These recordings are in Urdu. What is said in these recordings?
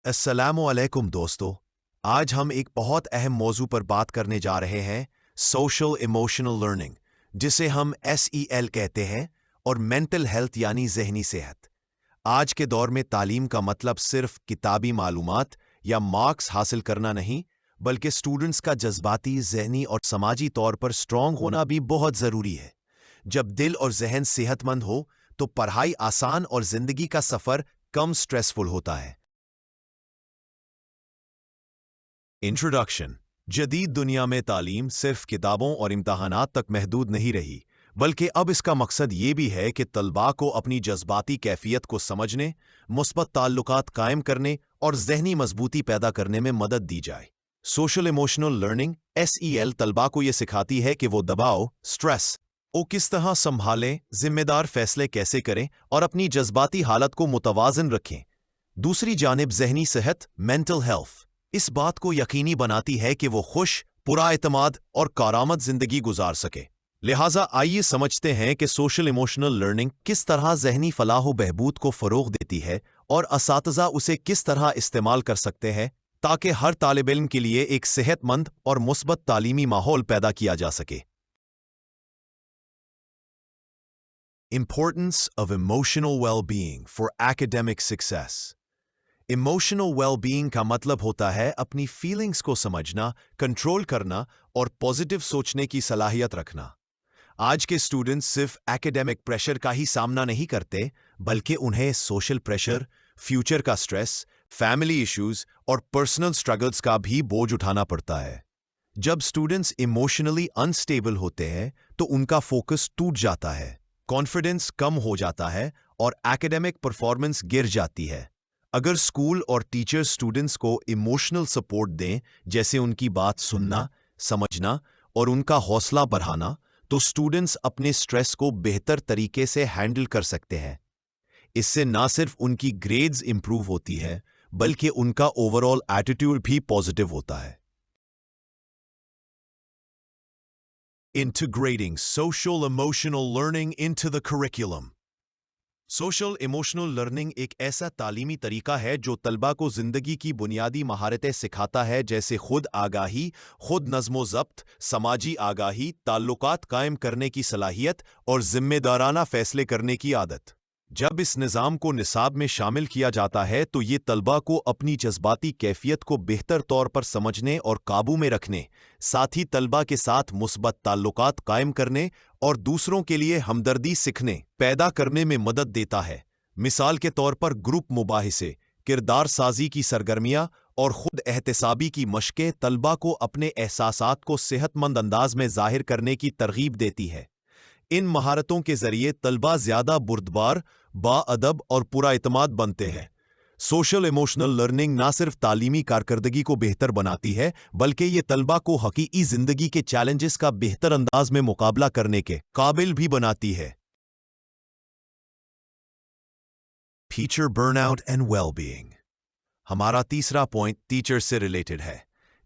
السلام علیکم دوستو، آج ہم ایک بہت اہم موضوع پر بات کرنے جا رہے ہیں، سوشل ایموشنل لرننگ، جسے ہم SEL کہتے ہیں، اور مینٹل ہیلتھ یعنی ذہنی صحت۔ آج کے دور میں تعلیم کا مطلب صرف کتابی معلومات یا مارکس حاصل کرنا نہیں، بلکہ اسٹوڈنٹس کا جذباتی، ذہنی اور سماجی طور پر اسٹرانگ ہونا بھی بہت ضروری ہے۔ جب دل اور ذہن صحت مند ہو تو پڑھائی آسان اور زندگی کا سفر کم سٹریسفل ہوتا ہے۔ انٹروڈکشن۔ جدید دنیا میں تعلیم صرف کتابوں اور امتحانات تک محدود نہیں رہی، بلکہ اب اس کا مقصد یہ بھی ہے کہ طلباء کو اپنی جذباتی کیفیت کو سمجھنے، مثبت تعلقات قائم کرنے اور ذہنی مضبوطی پیدا کرنے میں مدد دی جائے۔ سوشل ایموشنل لرننگ SEL طلباء کو یہ سکھاتی ہے کہ وہ دباؤ، سٹریس کو کس طرح سنبھالیں، ذمہ دار فیصلے کیسے کریں اور اپنی جذباتی حالت کو متوازن رکھیں۔ دوسری جانب ذہنی صحت، مینٹل ہیلتھ، اس بات کو یقینی بناتی ہے کہ وہ خوش، پرا اعتماد اور کارآمد زندگی گزار سکے۔ لہٰذا آئیے سمجھتے ہیں کہ سوشل ایموشنل لرننگ کس طرح ذہنی فلاح و بہبود کو فروغ دیتی ہے اور اساتذہ اسے کس طرح استعمال کر سکتے ہیں تاکہ ہر طالب علم کے لیے ایک صحت مند اور مثبت تعلیمی ماحول پیدا کیا جا سکے۔ Importance of emotional well-being for academic success۔ Emotional well being کا مطلب ہوتا ہے اپنی فیلنگز کو سمجھنا، کنٹرول کرنا اور پازیٹیو سوچنے کی صلاحیت رکھنا۔ آج کے اسٹوڈنٹس صرف ایکیڈیمک پریشر کا ہی سامنا نہیں کرتے، بلکہ انہیں سوشل پریشر، فیوچر کا سٹریس، فیملی ایشوز اور پرسنل سٹرگلز کا بھی بوجھ اٹھانا پڑتا ہے۔ جب اسٹوڈنٹس ایموشنلی انسٹیبل ہوتے ہیں تو ان کا فوکس ٹوٹ جاتا ہے، کانفیڈنس کم ہو جاتا ہے اور ایکیڈیمک پرفارمنس گر جاتی ہے۔ اگر اسکول اور ٹیچر اسٹوڈنٹس کو ایموشنل سپورٹ دیں، جیسے ان کی بات سننا، سمجھنا اور ان کا حوصلہ بڑھانا، تو اسٹوڈنٹس اپنے سٹریس کو بہتر طریقے سے ہینڈل کر سکتے ہیں۔ اس سے نہ صرف ان کی گریڈز امپروو ہوتی ہے، بلکہ ان کا اوور آل ایٹیٹیوڈ بھی پازیٹیو ہوتا ہے۔ Integrating social emotional learning into the curriculum۔ Social emotional learning ایک ایسا تعلیمی طریقہ ہے جو طلباء کو زندگی کی بنیادی مہارتیں سکھاتا ہے، جیسے خود آگاہی، خود نظم و ضبط، سماجی آگاہی، تعلقات قائم کرنے کی صلاحیت اور ذمہ دارانہ فیصلے کرنے کی عادت۔ جب اس نظام کو نصاب میں شامل کیا جاتا ہے تو یہ طلباء کو اپنی جذباتی کیفیت کو بہتر طور پر سمجھنے اور قابو میں رکھنے، ساتھ ہی طلباء کے ساتھ مثبت تعلقات قائم کرنے اور دوسروں کے لیے ہمدردی سیکھنے پیدا کرنے میں مدد دیتا ہے۔ مثال کے طور پر گروپ مباحثے، کردار سازی کی سرگرمیاں اور خود احتسابی کی مشقیں طلباء کو اپنے احساسات کو صحت مند انداز میں ظاہر کرنے کی ترغیب دیتی ہے۔ ان مہارتوں کے ذریعے طلباء زیادہ بردبار، با ادب اور پرا اعتماد بنتے ہیں۔ سوشل ایموشنل لرننگ نہ صرف تعلیمی کارکردگی کو بہتر بناتی ہے، بلکہ یہ طلباء کو حقیقی زندگی کے چیلنجز کا بہتر انداز میں مقابلہ کرنے کے قابل بھی بناتی ہے۔ Teacher burn out and well being. ہمارا تیسرا پوائنٹ ٹیچر سے ریلیٹڈ ہے۔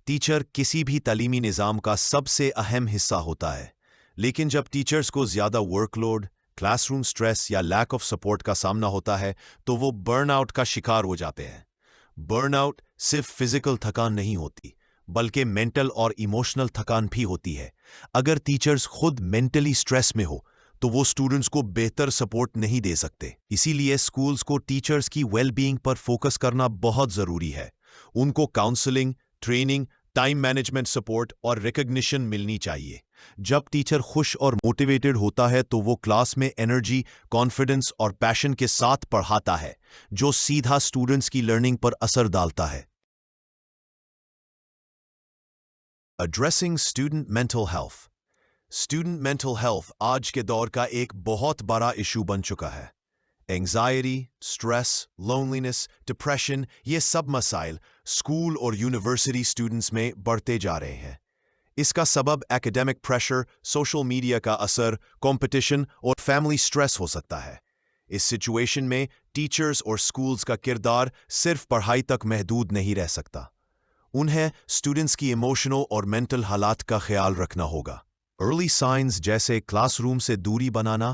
ٹیچر کسی بھی تعلیمی نظام کا سب سے اہم حصہ ہوتا ہے، لیکن جب ٹیچرز کو زیادہ workload, classroom stress یا لیک آف سپورٹ کا سامنا ہوتا ہے تو وہ برن آؤٹ کا شکار ہو جاتے ہیں۔ برن آؤٹ صرف فزیکل تھکان نہیں ہوتی، بلکہ مینٹل اور ایموشنل تھکان بھی ہوتی ہے۔ اگر ٹیچرز خود مینٹلی سٹریس میں ہو تو وہ اسٹوڈنٹس کو بہتر سپورٹ نہیں دے سکتے۔ اسی لیے اسکولز کو ٹیچرز کی ویل بینگ پر فوکس کرنا بہت ضروری ہے۔ ان کو counselling, training, time management support اور ریکگنیشن ملنی چاہیے۔ جب ٹیچر خوش اور موٹیویٹڈ ہوتا ہے تو وہ کلاس میں انرجی، کانفیڈنس اور پیشن کے ساتھ پڑھاتا ہے، جو سیدھا اسٹوڈنٹس کی لرننگ پر اثر ڈالتا ہے۔ Addressing student mental health. Student mental health آج کے دور کا ایک بہت بڑا ایشو بن چکا ہے۔ اینگزائٹی، سٹریس، لونلینس، ڈپریشن، یہ سب مسائل اسکول اور یونیورسٹی اسٹوڈنٹس میں بڑھتے جا رہے ہیں۔ اس کا سبب ایکیڈیمک پریشر، سوشل میڈیا کا اثر، کمپٹیشن اور فیملی سٹریس ہو سکتا ہے۔ اس سچویشن میں ٹیچرز اور اسکولز کا کردار صرف پڑھائی تک محدود نہیں رہ سکتا۔ انہیں اسٹوڈنٹس کی ایموشنل اور مینٹل حالات کا خیال رکھنا ہوگا۔ ارلی سائنز جیسے کلاس روم سے دوری بنانا،